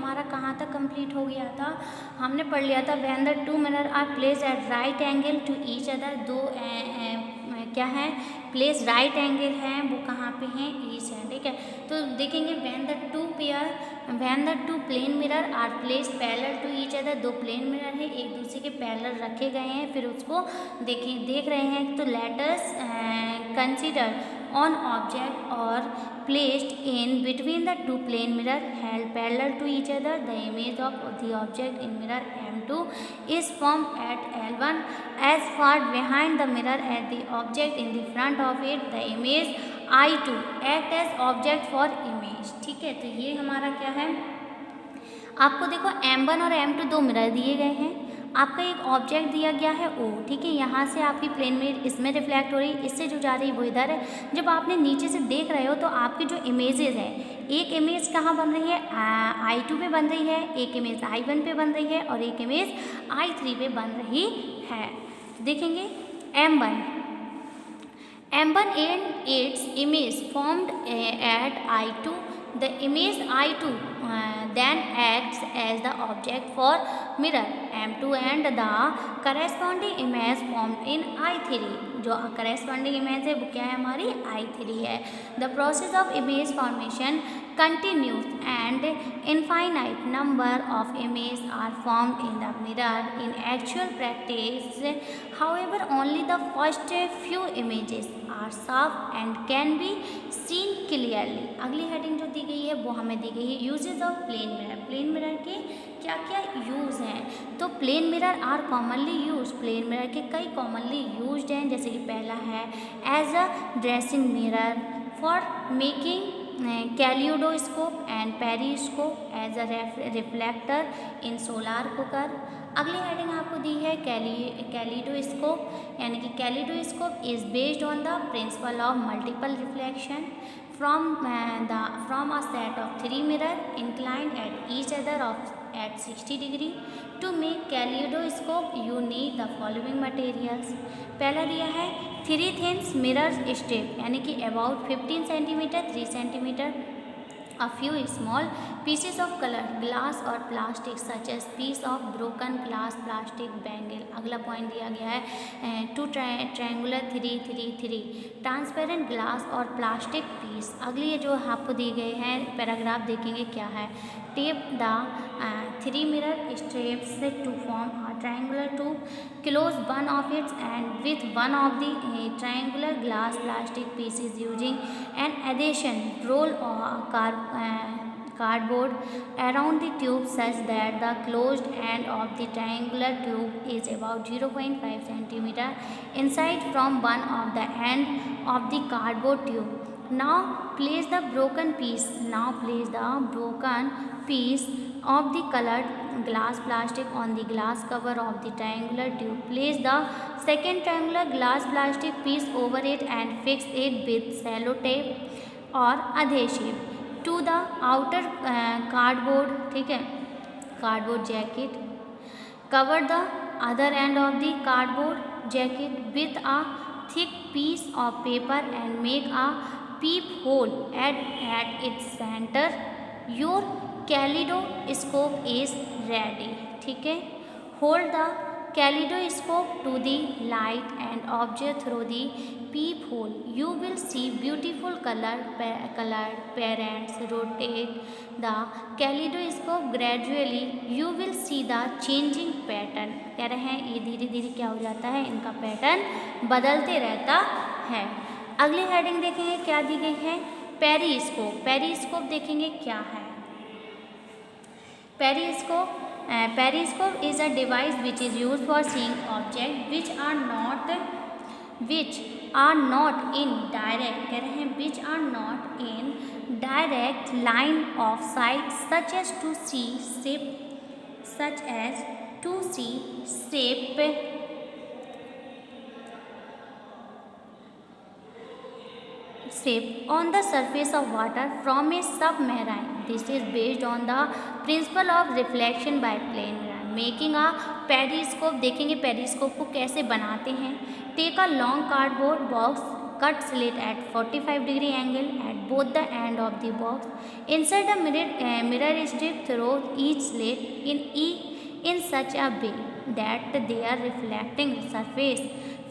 हमारा कहाँ तक कंप्लीट हो गया था, हमने पढ़ लिया था when the two mirror are place at right angle to each other, दो क्या है प्लेस राइट एंगल हैं वो कहाँ पे हैं, ईच है, ठीक है। तो देखेंगे when the two plane mirror are place parallel to each other, दो प्लेन मिरर है एक दूसरे के पैरेलल रखे गए हैं, फिर उसको देख रहे हैं। तो let us consider on object और placed in between the two plane mirror held parallel to each other. The image of the object in mirror M2 is formed at L1 as far behind the mirror as the object in the front of it. The image I2 act as object for image, ठीक है। तो ये हमारा क्या है, आपको देखो M1 और M2 दो मिरर दिए गए हैं, आपका एक ऑब्जेक्ट दिया गया है O, ठीक है। यहाँ से आपकी प्लेन में इसमें रिफ्लेक्ट हो रही है, इससे जो जा रही है वो इधर है। जब आपने नीचे से देख रहे हो तो आपके जो इमेजेस है, एक इमेज कहाँ बन रही है, I2 पे बन रही है, एक इमेज I1 पे बन रही है और एक इमेज I3 पे बन रही है। देखेंगे M1 and its image formed at I2. The image I2 then acts as the object for mirror M2 and the corresponding image formed in I3. जो corresponding image है वो क्या है, hamaरी I3 है। The process of image formation continues and infinite number of images are formed in the mirror in actual practice. However, only the first few images are sharp and can be seen clearly. अगली heading जो दी गई है वो हमें दी गई है uses of plane mirror. Plane mirror के क्या क्या यूज़ हैं, तो plane mirror are commonly use, plane mirror के कई कॉमनली यूज्ड हैं, जैसे कि पहला है as a dressing mirror for making kaleidoscope and periscope, as a reflector in solar cooker. अगली हेडिंग आपको दी है कैलिडोस्कोप, यानी कि kaleidoscope is based on the principle of multiple reflection from a set of three mirror inclined at each other at 60 degree. To make kaleidoscope you need the following materials. पहला दिया है three thins mirror strip, यानी कि about 15 centimetre 3 centimetre, a few small pieces of colored glass or plastic such as piece of broken glass plastic bangle. अगला point दिया गया है to triangular 3 transparent glass और प्लास्टिक पीस। अगली ये जो आपको दी गई है पैराग्राफ देखेंगे क्या है, tape the three mirror strips to form a triangular tube, close one of its and with one of the triangular glass plastic pieces using an adhesion roll or cardboard around the tube such that the closed end of the triangular tube is about 0.5 centimeter inside from one of the end of the cardboard tube. Now place the broken piece of the colored glass plastic on the glass cover of the triangular tube. Place the second triangular glass plastic piece over it and fix it with cello tape or adhesive to the outer cardboard, ठीक है, cardboard jacket. Cover the other end of the cardboard jacket with a thick piece of paper and make a peep hole at its center. Your kaleidoscope is ready, ठीक है। Hold the kaleidoscope to the light and observe through the peep hole. You will see beautiful colored patterns. Rotate the kaleidoscope gradually. You will see the changing pattern. कह रहे हैं ये धीरे धीरे क्या हो जाता है, इनका पैटर्न बदलते रहता है। अगली हेडिंग देखेंगे क्या दी गई है, पेरिस्कोप। पेरिस्कोप देखेंगे क्या है, periscope is a device which is used for seeing objects which are not in direct, कह रहे हैं which are not in direct line of sight, such as to see shape on the surface of water from a submarine. This is based on the principle of reflection by plane mirror. Making a periscope, देखेंगे periscope को कैसे बनाते हैं। Take a long cardboard box cut slit at 45-degree angle at both the end of the box. Insert a mirror strip through each slit in such a way that their reflecting surface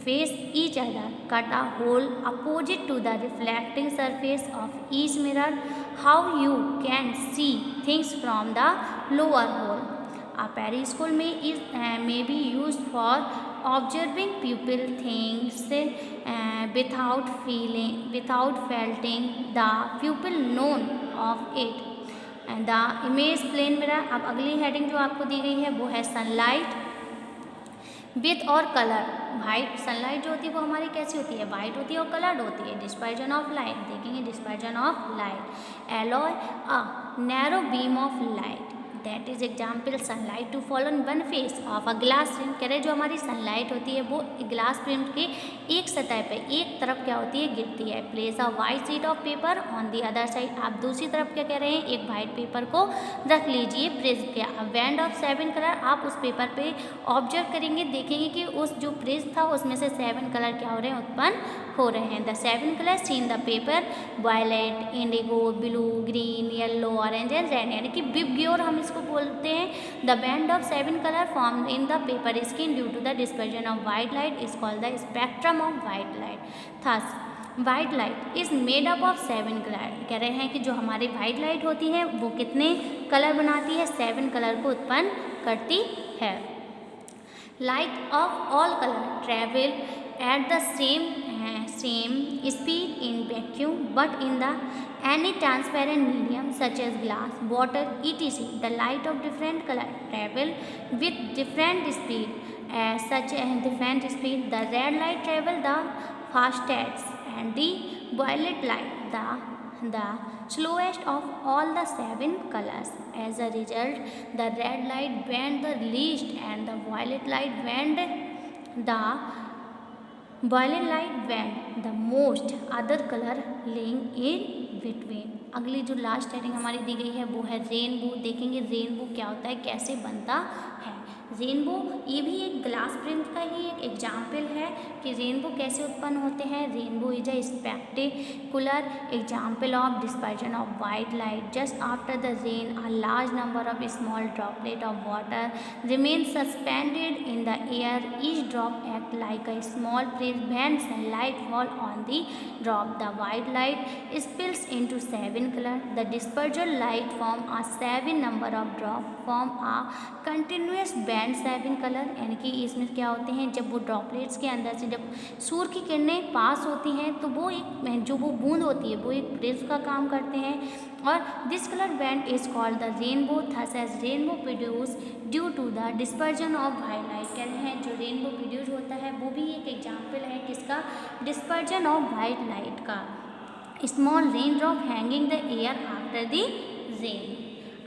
face each other. Cut a hole opposite to the reflecting surface of each mirror. How you can see things from the lower hole. A periscope may be used for observing pupil things without felting the pupil known of it. And the image plane mirror. अब अगली heading जो आपको दी गई है वो है sunlight with और colour. White sunlight जो होती है वो हमारी कैसी होती है, वाइट होती है और कलर्ड होती है. डिस्पर्जन ऑफ लाइट देखेंगे, dispersion of light. Allow a narrow beam of light that is example sunlight to fall on one face of a glass prism. कह रहे जो हमारी सनलाइट होती है वो ग्लास प्रिंट के एक सतह पे एक तरफ क्या होती है, गिरती है. Place a white sheet of paper on the other side. आप दूसरी तरफ क्या कह रहे हैं, एक वाइट पेपर को रख लीजिए प्रिज्म के. बैंड ऑफ 7 कलर आप उस पेपर पे ऑब्जर्व करेंगे, देखेंगे कि उस जो प्रिज्म था उसमें से 7 कलर क्या हो रहे हैं, उत्पन्न हो रहे हैं. The 7 colour seen the paper violet, indigo, blue, green, yellow, orange and red, यानी कि विबग्योर हम इसको बोलते हैं. The band of 7 colour form in the paper skin due to the dispersion of white light is called the spectrum of white light. Thus white light is made up of 7 colour. कह रहे हैं कि जो हमारी white light होती है वो कितने कलर बनाती है, 7 कलर को उत्पन्न करती है. Light of all colour travel at the same speed in vacuum, but in the any transparent medium such as glass, water, etc. The light of different color travel with different speed. Such as different speed, the red light travel the fastest and the violet light the slowest of all the 7 colors. As a result, the red light bend the least and the violet light bend the most. Other color laying in between. अगली जो last heading हमारी दी गई है वो है rainbow. देखेंगे rainbow क्या होता है, कैसे बनता है. रेनबो ये भी एक ग्लास प्रिंट का ही एक एग्जाम्पल है कि रेनबो कैसे उत्पन्न होते हैं. Rainbow is a spectacular example of dispersion of white light just after the rain. A large number of small droplet of water remain suspended in the air. Each drop act like a small prism when sunlight fall on the drop. The white light spills into 7 colour. The dispersion light form a 7 number of drop form a continuous band 7 colour. यानी कि इसमें क्या होते हैं, जब वो droplets के अंदर से जब सूर्य की किरणें पास होती हैं तो वो एक जो वो बूंद होती है वो एक प्रिज्म का काम करते हैं. और this colour band is called the rainbow. Thus as rainbow produce due to the dispersion of white light. कह रहे हैं जो रेनबो प्रोड्यूस होता है वो भी एक एग्जाम्पल है किसका, डिस्पर्जन ऑफ वाइट लाइट का. Small rain drop hanging the air after the rain.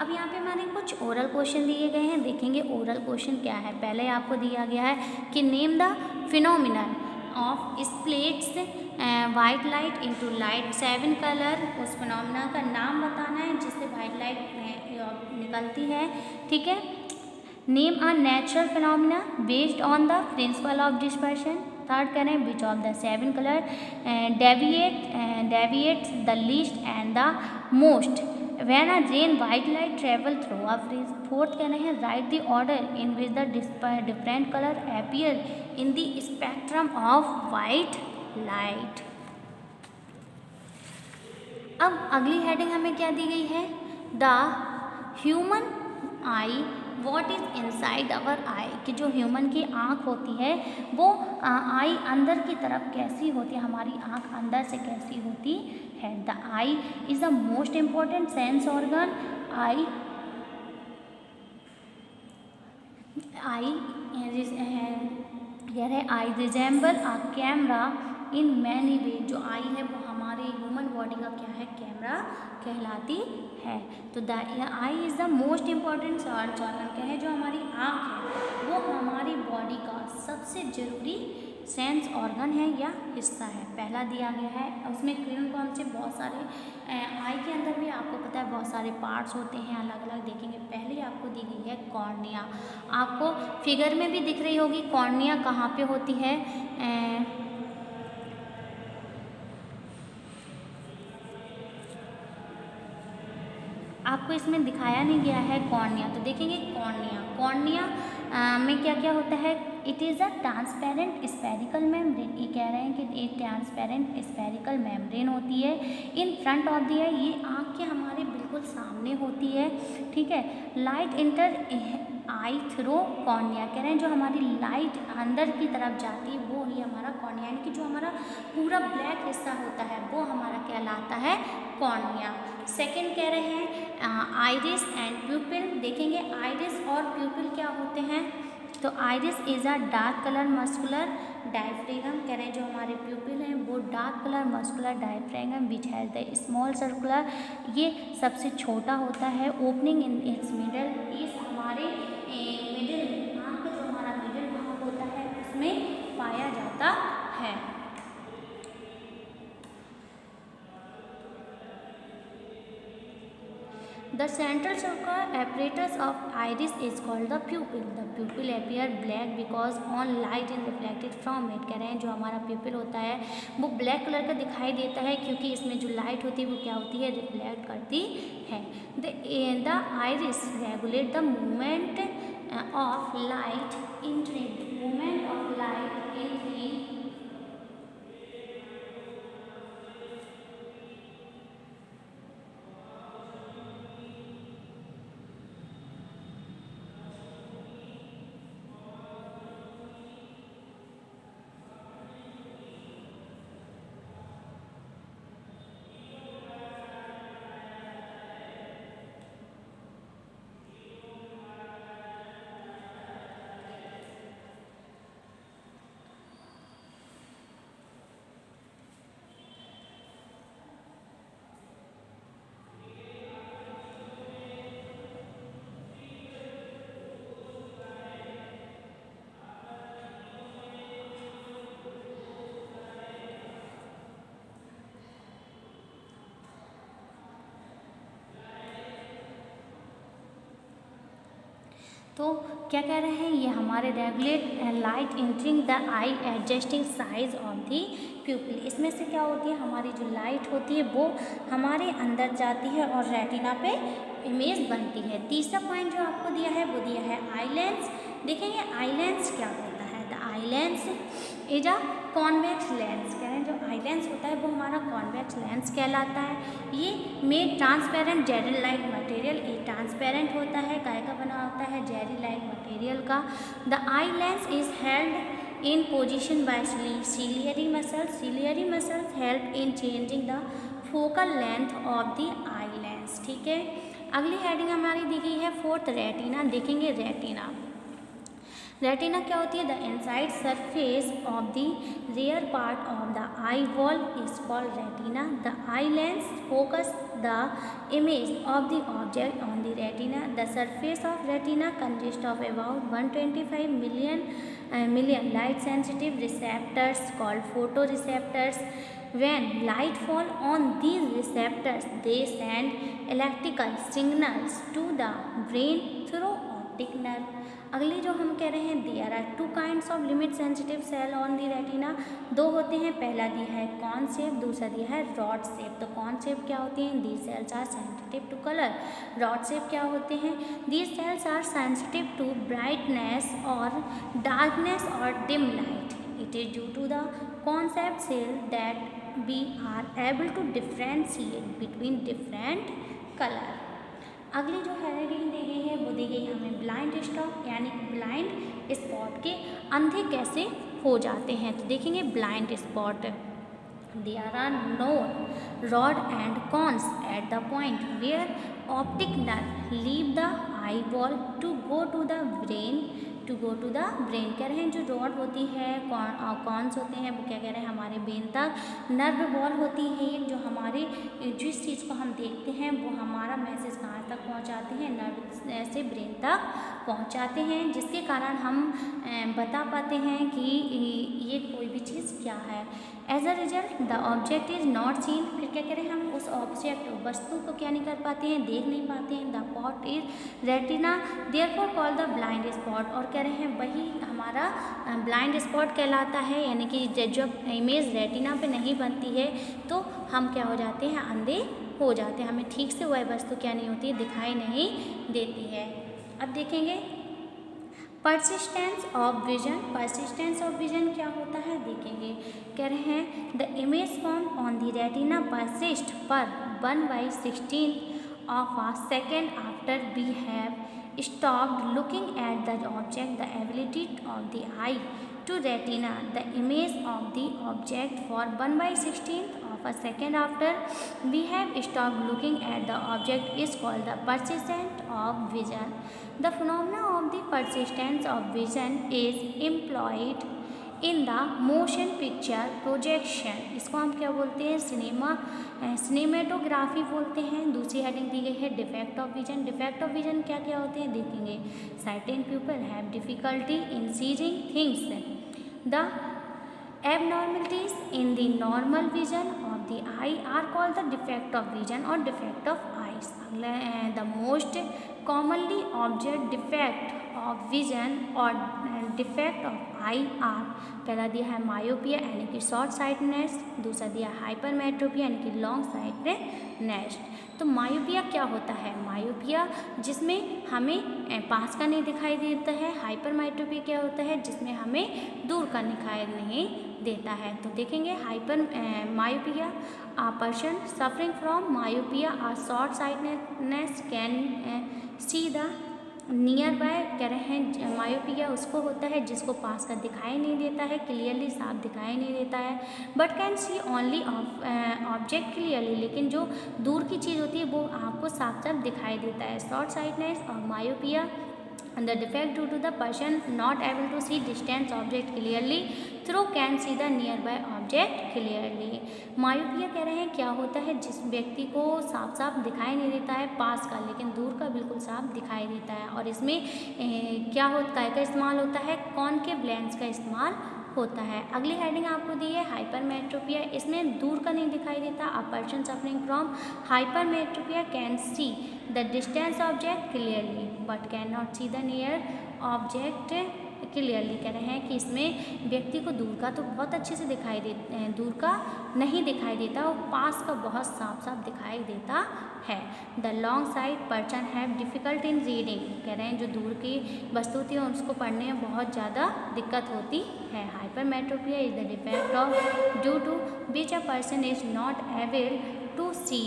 अब यहाँ पे हमारे कुछ ओरल क्वेश्चन दिए गए हैं. देखेंगे ओरल क्वेश्चन क्या है. पहले आपको दिया गया है कि name the phenomenon of splits white light into light 7 colour. उस फिनोमिना का नाम बताना है जिससे वाइट लाइट निकलती है. ठीक है. Name a natural phenomena based on the principle of dispersion. Third कह रहे हैं which of the 7 colour deviates the least and the most when a rain white light travel through a prism. Fourth कह रहे हैं right the order in which the different colour appear in the spectrum of white light. अब अगली heading हमें क्या दी गई है, the human I what is inside our आई. कि जो ह्यूमन की आँख होती है वो आई अंदर की तरफ कैसी होती है, हमारी आँख अंदर से कैसी होती है. The eye is the most important sense organ. Eye resemble a camera in many way. जो आई है वो हमारे ह्यूमन बॉडी का क्या है, कैमरा कहलाती है. तो the I is the most important sense organ. क्या है, जो हमारी आँख है वो हमारी बॉडी का सबसे ज़रूरी सेंस ऑर्गन है या हिस्सा है. पहला दिया गया है उसमें किरण कौन से, बहुत सारे आई के अंदर भी आपको पता है बहुत सारे पार्ट्स होते हैं अलग अलग. देखेंगे पहले आपको दी गई है कॉर्निया. आपको फिगर में भी दिख रही होगी कॉर्निया कहाँ पे होती है. आपको इसमें दिखाया नहीं गया है कॉर्निया, तो देखेंगे कॉर्निया। कॉर्निया में क्या क्या होता है? It is a transparent spherical membrane. ये कह रहे हैं कि एक ट्रांसपेरेंट स्फेरिकल मेम्ब्रेन होती है इन फ्रंट ऑफ द आई, ये आँख के हमारे बिल्कुल सामने होती है, ठीक है। Light enter eye through cornea, कह रहे हैं जो हमारी लाइट अंदर की तरफ जाती है वो ही हमारा कॉर्निया, यानी कि जो हमारा पूरा ब्लैक हिस्सा होता है वो हमारा कहलाता है कॉर्निया। सेकंड कह रहे हैं आइरिस एंड प्यूपिल। देखेंगे आइरिस और प्यूपिल क्या होते हैं, तो iris is a dark colour muscular diaphragm, कह रहे हैं जो हमारे प्यूपिल हैं वो dark colour muscular diaphragm which has the small circular, ये सबसे छोटा होता है, ओपनिंग इन इट्स मिडल, इस हमारे मिडिल आँख का जो हमारा मिडिल भाग होता है उसमें पाया जाता है। The central circular apparatus of iris is called the pupil. The pupil appear black because on light is reflected from it. कह रहे हैं जो हमारा pupil होता है वो ब्लैक कलर का दिखाई देता है क्योंकि इसमें जो लाइट होती है वो क्या होती है, रिफ्लेक्ट करती है। The iris regulate the movement of light entering. Movement of light entering तो क्या कह रहे हैं, ये हमारे regulate light entering the eye adjusting size of the pupil. इसमें से क्या होती है, हमारी जो लाइट होती है वो हमारे अंदर जाती है और रेटिना पे इमेज बनती है। तीसरा पॉइंट जो आपको दिया है वो दिया है आई लेंस। देखेंगे आई लेंस क्या होता है, the eye lens is a convex lens, कह रहे हैं जो आई लेंस होता है वो हमारा कॉन्वेक्स लेंस कहलाता है। ये में ट्रांसपेरेंट जेरी लाइक मटेरियल, ये ट्रांसपेरेंट होता है, काय का बना होता है, जेरी लाइक मटेरियल का। The eye lens is held in position by ciliary muscles. Ciliary muscles help in changing the focal length of the eye lens, ठीक है। अगली हेडिंग हमारी दी गई है फोर्थ, रेटिना। देखेंगे रेटिना। रेटिना क्या होती है, the inside surface of the rear part of the eye wall is called retina. The eye lens focus the image of the object on the retina. The surface of retina consist of about 125 million light sensitive receptors called photoreceptors. When light fall on these receptors, they send electrical signals to the brain through optic nerve. अगली जो हम कह रहे हैं, there are two kinds of limit sensitive cell on the retina. दो होते हैं, पहला दिया है कॉन शेप, दूसरा दिया है रॉड शेप। तो कॉन शेप क्या होती हैं, the cells are sensitive to colour. Rod shape क्या होते हैं, the cells are sensitive to brightness और डार्कनेस और dim light. It is due to the concept cell that we are able to differentiate between different colour. अगली जो heading दी गई है वो दी गई हमें ब्लाइंड स्पॉट, यानी ब्लाइंड स्पॉट के अंधे कैसे हो जाते हैं। तो देखेंगे blind spot, there are no rod and cones at the point where optic nerve leave the eyeball to go to the brain. कह रहे हैं जो रॉड होती है, कॉन्स होते हैं, वो क्या कह रहे हैं, हमारे ब्रेन तक। नर्व बॉल होती है एक, जो हमारे जिस चीज़ को हम देखते हैं वो हमारा मैसेज कहाँ तक पहुँचाते हैं, नर्व से ब्रेन तक पहुँचाते हैं, जिसके कारण हम बता पाते हैं कि ये कोई भी चीज़ क्या है। As a result the object is not seen. फिर क्या करें, हम उस ऑब्जेक्ट वस्तु को क्या नहीं कर पाते हैं, देख नहीं पाते हैं। The spot is retina therefore call the blind spot. और कह रहे हैं वही हमारा ब्लाइंड स्पॉट कहलाता है, यानी कि जब इमेज रेटिना पे नहीं बनती है तो हम क्या हो जाते हैं, अंधे हो जाते हैं, हमें ठीक से वह वस्तु क्या नहीं होती, दिखाई नहीं देती है। अब देखेंगे persistence of vision. Persistence of vision क्या होता है देखेंगे। कह रहे हैं the image form on the retina persist पर 1/16 of a second after we have stopped looking at the object. The ability of the eye to retina the image of the object for 1/16 of a second after we have stopped looking at the object is called the persistence of vision. The phenomena of the persistence of vision is employed in the motion picture projection. इसको हम क्या बोलते हैं, cinematography बोलते हैं। दूसरी heading दी गई है defect of vision. Defect of vision क्या क्या होते हैं देखेंगे। Certain people have difficulty in seeing things. The abnormalities in the normal vision of the eye are called the defect of vision or defect of eyes. The most commonly observed defect of vision or defect of eye are, पहला दिया है myopia यानी कि short sightedness, दूसरा दिया hypermetropia यानी कि long sightedness. तो मायोपिया क्या होता है, मायोपिया जिसमें हमें पास का नहीं दिखाई देता है। हाइपरमेट्रोपिया क्या होता है, जिसमें हमें दूर का दिखाई नहीं देता है। तो देखेंगे hyper myopia a person suffering from myopia a short sightedness can see the nearby. कह रहे हैं मायोपिया उसको होता है जिसको पास का दिखाई नहीं देता है, क्लियरली साफ दिखाई नहीं देता है, but can see only object clearly, लेकिन जो दूर की चीज़ होती है वो आपको साफ साफ दिखाई देता है। शॉर्ट साइटनेस और myopia the defect due to the person not able to see distant object clearly through can see the nearby object clearly. Myopia कह रहे हैं क्या होता है, जिस व्यक्ति को साफ साफ दिखाई नहीं देता है पास का, लेकिन दूर का बिल्कुल साफ दिखाई देता है। और इसमें क्या होता है, का इस्तेमाल होता है, कॉनकेव लेंस का इस्तेमाल होता है। अगली हेडिंग आपको दी है हाइपरमेट्रोपिया। इसमें दूर का नहीं दिखाई देता। A person suffering from hypermetropia can see the distance object clearly but can not C the near object clearly. कह रहे हैं कि इसमें व्यक्ति को दूर का तो बहुत अच्छे से दिखाई दे, दूर का नहीं दिखाई देता, और पास का बहुत साफ साफ दिखाई देता है। The long side person have difficult in reading. कह रहे हैं जो दूर की वस्तु थी उसको पढ़ने में बहुत ज़्यादा दिक्कत होती है। Hypermetropia is the defect of due to which a person is not able to see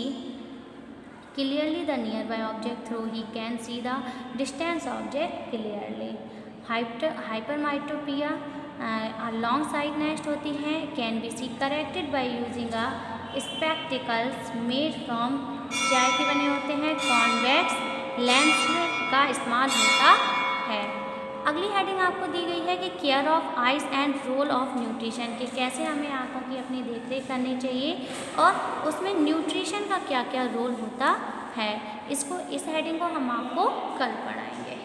clearly the nearby object through he can see the distance object clearly. Hypermetropia long sightedness होती हैं, can be see corrected by using a spectacles made from क्या के बने होते हैं, convex lens का इस्तेमाल होता है। अगली हेडिंग आपको दी गई है कि care of eyes and role of nutrition, कि कैसे हमें आँखों की अपनी देखरेख करनी चाहिए और उसमें न्यूट्रिशन का क्या क्या रोल होता है। इस हेडिंग को हम आपको कल पढ़ाएंगे।